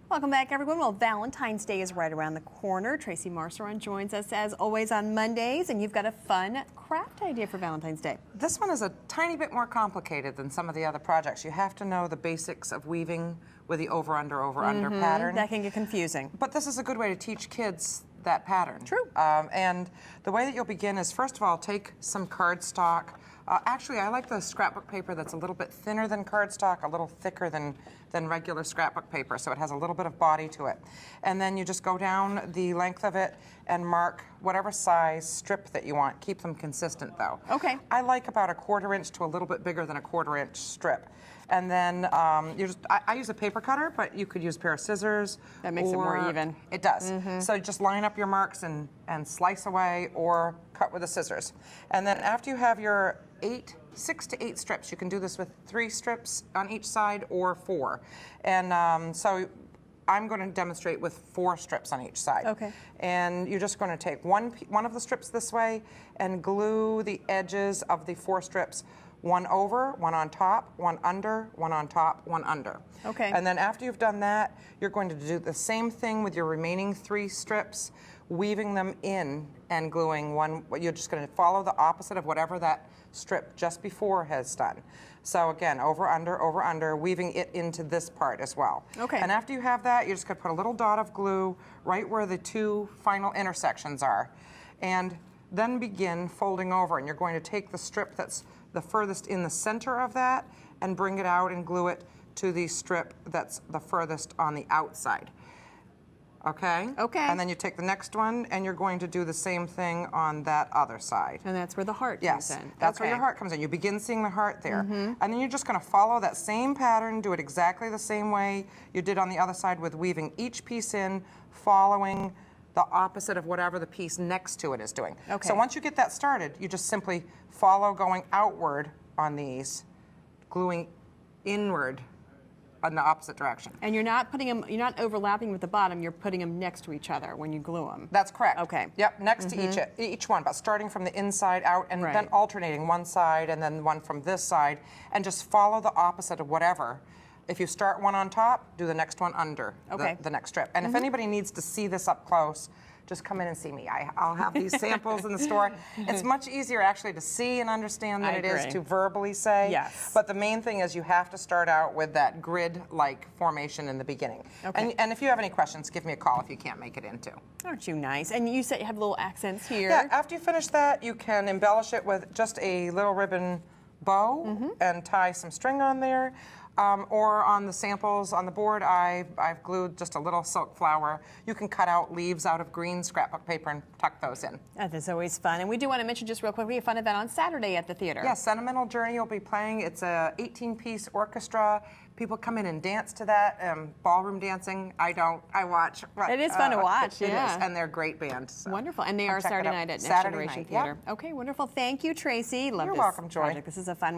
Welcome back, everyone. Well, Valentine's Day is right around the corner. Tracy Marceron joins us as always on Mondays, and you've got a fun craft idea for Valentine's Day. This one is a tiny bit more complicated than some of the other projects. You have to know the basics of weaving with the over-under pattern. That can get confusing. But this is a good way to teach kids that pattern. True. And the way that you'll begin is, first of all, take some cardstock. Actually, I like the scrapbook paper that's a little bit thinner than cardstock, a little thicker than regular scrapbook paper, so it has a little bit of body to it. And then you just go down the length of it and mark whatever size strip that you want. Keep them consistent, though. Okay. I like about a 1/4 inch to a little bit bigger than a 1/4 inch strip. And then I use a paper cutter, but you could use a pair of scissors. That makes it more even. It does. So just line up your marks and slice away or cut with the scissors. And then after you have your 6 to 8 strips, you can do this with 3 strips on each side or 4. And so I'm going to demonstrate with 4 strips on each side. Okay. And you're just going to take one of the strips this way and glue the edges of the 4 strips. One over, one on top, one under, one on top, one under. Okay. And then after you've done that, you're going to do the same thing with your remaining 3 strips, weaving them in and gluing one. You're just going to follow the opposite of whatever that strip just before has done. So again, over, under, weaving it into this part as well. Okay. And after you have that, you're just going to put a little dot of glue right where the 2 final intersections are. And then begin folding over. And you're going to take the strip that's the furthest in the center of that and bring it out and glue it to the strip that's the furthest on the outside. Okay? Okay. And then you take the next one and you're going to do the same thing on that other side. And that's where the heart Yes, comes in. that's okay. where your heart comes in. You begin seeing the heart there. And then you're just going to follow that same pattern, do it exactly the same way you did on the other side with weaving each piece in, following the opposite of whatever the piece next to it is doing. Okay. So once you get that started, you just simply follow going outward on these, gluing inward in the opposite direction. And you're not putting them, you're not overlapping with the bottom, you're putting them next to each other when you glue them. That's correct. Okay. Yep, next to each one, but starting from the inside out and Right. then alternating one side and then one from this side, and just follow the opposite of whatever. If you start one on top, do the next one under the next strip. And if anybody needs to see this up close, just come in and see me. I'll have these samples in the store. It's much easier actually to see and understand than it is to verbally say. Yes. But the main thing is you have to start out with that grid-like formation in the beginning. Okay. And if you have any questions, give me a call if you can't make it in too. Aren't you nice? And you said you have little accents here. Yeah, after you finish that, you can embellish it with just a little ribbon bow and tie some string on there. Or on the samples on the board, I've glued just a little silk flower. You can cut out leaves out of green scrapbook paper and tuck those in. That is always fun. And we do want to mention just real quickly a fun event on Saturday at the theater. Yeah, Sentimental Journey will be playing. It's a 18-piece orchestra. People come in and dance to that. Ballroom dancing. I don't. I watch. It is fun to watch. It yeah. is, and they're a great band. So Wonderful. And they come are check it Saturday out. night at Next Saturday Generation night, Theater. yep. Okay, wonderful. Thank you, Tracy. Love You're this welcome, Joy. project. This is a fun one.